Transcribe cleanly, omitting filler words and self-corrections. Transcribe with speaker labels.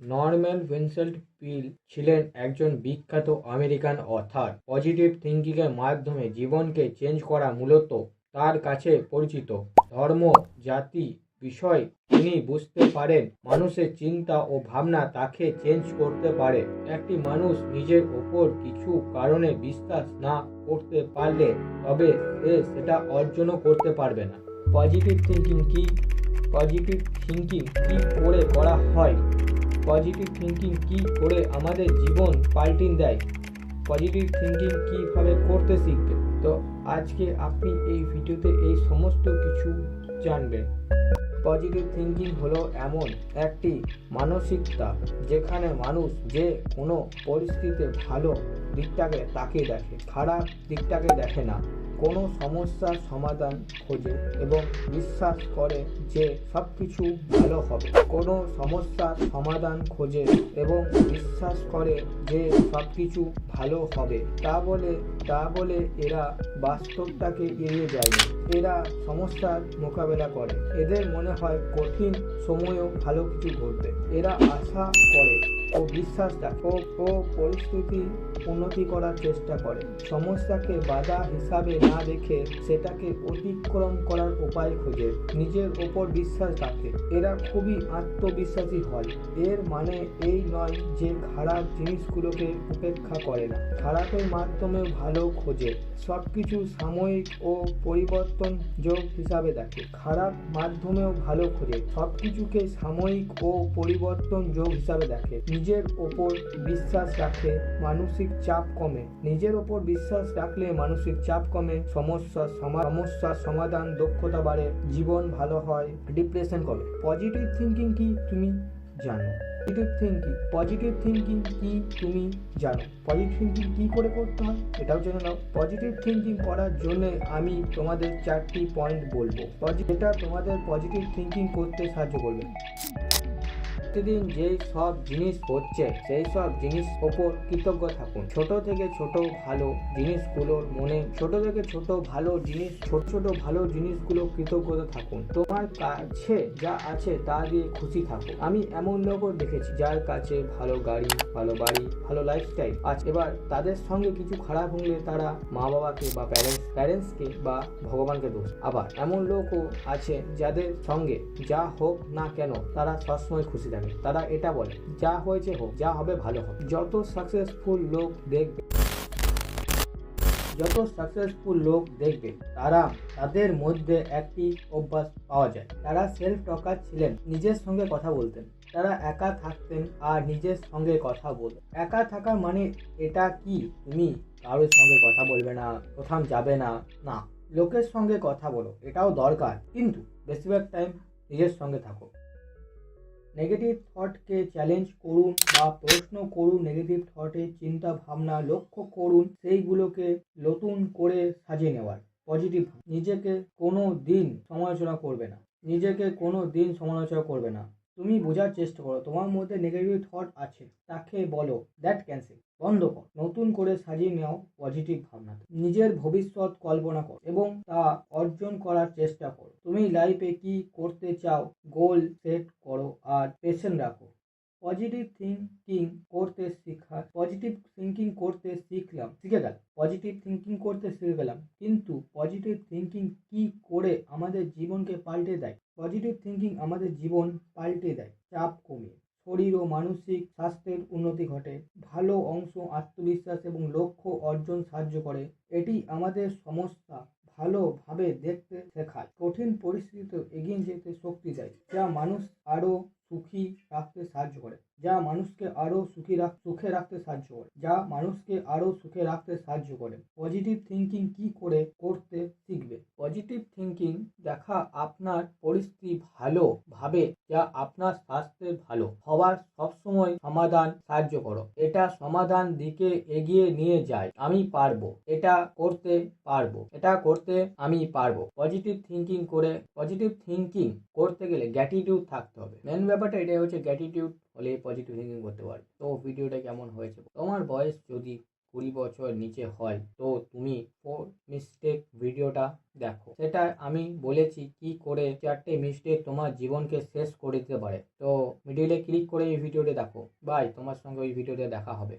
Speaker 1: Norman Vincent পিল ছিলেন একজন বিখ্যাত আমেরিকান অথর। পজিটিভ থিঙ্কিংয়ের মাধ্যমে জীবনকে চেঞ্জ করা মূলত তার কাছে পরিচিত। ধর্ম, জাতি, বিষয় তিনি বুঝতে পারেন মানুষের চিন্তা ও ভাবনা তাকে চেঞ্জ করতে পারে। একটি মানুষ নিজের ওপর কিছু কারণে বিশ্বাস না করতে পারলে তবে সে সেটা অর্জনও করতে পারবে না। পজিটিভ থিঙ্কিং কি? পজিটিভ থিঙ্কিং কি করে করা হয়? পজিটিভ থিঙ্কিং কি করে আমাদের জীবন পাল্টে দেয়? পজিটিভ থিঙ্কিং কীভাবে করতে শিখবে? তো আজকে আপনি এই ভিডিওতে এই সমস্ত কিছু জানবেন। পজিটিভ থিঙ্কিং হলো এমন একটি মানসিকতা যেখানে মানুষ যে কোনো পরিস্থিতিতে ভালো দিকটাকে তাকিয়ে দেখে, খারাপ দিকটাকে দেখে না। কোনো সমস্যার সমাধান খোঁজে এবং বিশ্বাস করে যে সব কিছু ভালো হবে। কোনো সমস্যার সমাধান খোঁজে এবং বিশ্বাস করে যে সব কিছু ভালো হবে। তা বলে এরা বাস্তবটাকে এড়িয়ে যায় না। এরা সমস্যার মোকাবেলা করে। এদের মনে হয় কঠিন সময়েও ভালো কিছু ঘটবে। এরা আশা করে ও বিশ্বাস রাখে ও পরিস্থিতি উন্নতি করার চেষ্টা করে। সমস্যাকে বাধা হিসাবে না দেখে সেটাকে অতিক্রম করার উপায় খোঁজে। নিজের ওপর বিশ্বাস রাখে। এরা খুবই আত্মবিশ্বাসী হয়। এর মানে এই নয় যে খারাপ জিনিসগুলোকে উপেক্ষা করে না, খারাপের মাধ্যমেও ভালো খোঁজে। সবকিছু সাময়িক ও পরিবর্তন যোগ হিসাবে দেখে। খারাপ মাধ্যমেও ভালো খোঁজে। সবকিছুকে সাময়িক ও পরিবর্তন যোগ হিসাবে দেখে। নিজের ওপর বিশ্বাস রাখে, মানসিক চাপ কমে। নিজের ওপর বিশ্বাস রাখলে মানসিক চাপ কমে, সমস্যার সমাধান দক্ষতা বাড়ে, জীবন ভালো হয়, ডিপ্রেশন কমে। পজিটিভ থিঙ্কিং কি তুমি জানো? পজিটিভ থিঙ্কিং কি তুমি জানো? পজিটিভ থিঙ্কিং কি করে করতে হয় এটাও জেনে নাও। পজিটিভ থিঙ্কিং করার জন্য আমি তোমাদের 4টি পয়েন্ট বলবো, যেটা তোমাদের পজিটিভ থিঙ্কিং করতে সাহায্য করবে। প্রতিদিন যেই সব জিনিস হচ্ছে সেই সব জিনিস ওপর কৃতজ্ঞ থাকুন। ছোট থেকে ছোট ভালো জিনিসগুলোর মনে ছোট ভালো জিনিসগুলো কৃতজ্ঞতা থাকুন। তোমার কাছে যা আছে তা দিয়ে খুশি থাকুন। আমি এমন লোকও দেখেছি যার কাছে ভালো গাড়ি, ভালো বাড়ি, ভালো লাইফস্টাইল আছে। এবার তাদের সঙ্গে কিছু খারাপ হলে তারা মা বাবাকে বা প্যারেন্টসকে বা ভগবানকে দোষ। আবার এমন লোকও আছে যাদের সঙ্গে যা হোক না কেন তারা সবসময় খুশি থাকে। তারা এটা বলে যা হয়েছে হোক, যা হবে ভালো হবে। যত সাকসেসফুল লোক দেখবে তাদের মধ্যে একটি অভ্যাস পাওয়া যায়। তারা সেলফ টকার ছিলেন, নিজের সঙ্গে কথা বলতেন। তারা একা থাকতেন আর নিজের সঙ্গে কথা বলতেন। একা থাকা মানে এটা কি তুমি কারোর সঙ্গে কথা বলবে না, কোথাও যাবে না? না, লোকের সঙ্গে কথা বলো, এটাও দরকার, কিন্তু বেশিরভাগ টাইম নিজের সঙ্গে থাকো। নেগেটিভ থটকে চ্যালেঞ্জ করুন বা প্রশ্ন করুন। নেগেটিভ থটের চিন্তা ভাবনা লক্ষ্য করুন, সেইগুলোকে নতুন করে সাজিয়ে নেওয়ার। পজিটিভ, নিজেকে কোনো দিন সমালোচনা করবে না। তুমি বোঝার চেষ্টা করো তোমার মধ্যে নেগেটিভ থট আছে, তাকে বলো দ্যাট ক্যান্সেল, বন্ধ কর, নতুন করে সাজিয়ে নাও পজিটিভ ভাবনা। নিজের ভবিষ্যৎ কল্পনা করো এবং তা অর্জন করার চেষ্টা করো। তুমি লাইফে কি করতে চাও গোল সেট করো আর পেশেন্স রাখো। পজিটিভ থিঙ্কিং করতে শিখে গেলাম, কিন্তু পজিটিভ থিঙ্কিং কি করে আমাদের জীবনকে পাল্টে দেয়? পজিটিভ থিঙ্কিং আমাদের জীবন পাল্টে দেয়। চাপ কমে শরীর ও মানসিক স্বাস্থ্যের উন্নতি ঘটে, ভালো অংশ আত্মবিশ্বাস এবং লক্ষ্য অর্জন সাহায্য করে। এটি আমাদের সমস্যা ভালোভাবে দেখতে শেখায়, কঠিন পরিস্থিতিতে এগিয়ে যেতে শক্তি দেয়, যা মানুষকে আরো সুখে রাখতে সাহায্য করে। পজিটিভ থিঙ্কিং কি করে করতে শিখবে? পজিটিভ থিঙ্কিং দেখা আপনার পরিস্থিতি ভালোভাবে যা আপনার স্বাস্থ্যের ভালো হওয়ার সবসময় সমাধান সাহায্য করো। এটা সমাধান দিকে এগিয়ে নিয়ে যায়। আমি পারবো, এটা করতে আমি পারবো। পজিটিভ থিঙ্কিং করতে গেলে গ্র্যাটিটিউড থাকতে হবে। মেন ব্যাপারটা এটাই হচ্ছে, গ্র্যাটিটিউড হলে পজিটিভ থিঙ্কিং করতে পারবে। তো ভিডিওটা কেমন হয়েছে? তোমার বয়স যদি 20 বছর নিচে হয় তো তুমি 4 মিস্টেক ভিডিওটা দেখো। সেটা আমি বলেছি কি করে 4টে মিস্টেক তোমার জীবনকে শেষ করে দিতে পারে। তো মিডিলে ক্লিক করে এই ভিডিওটা দেখো। বাই, তোমার সঙ্গে ওই ভিডিওতে দেখা হবে।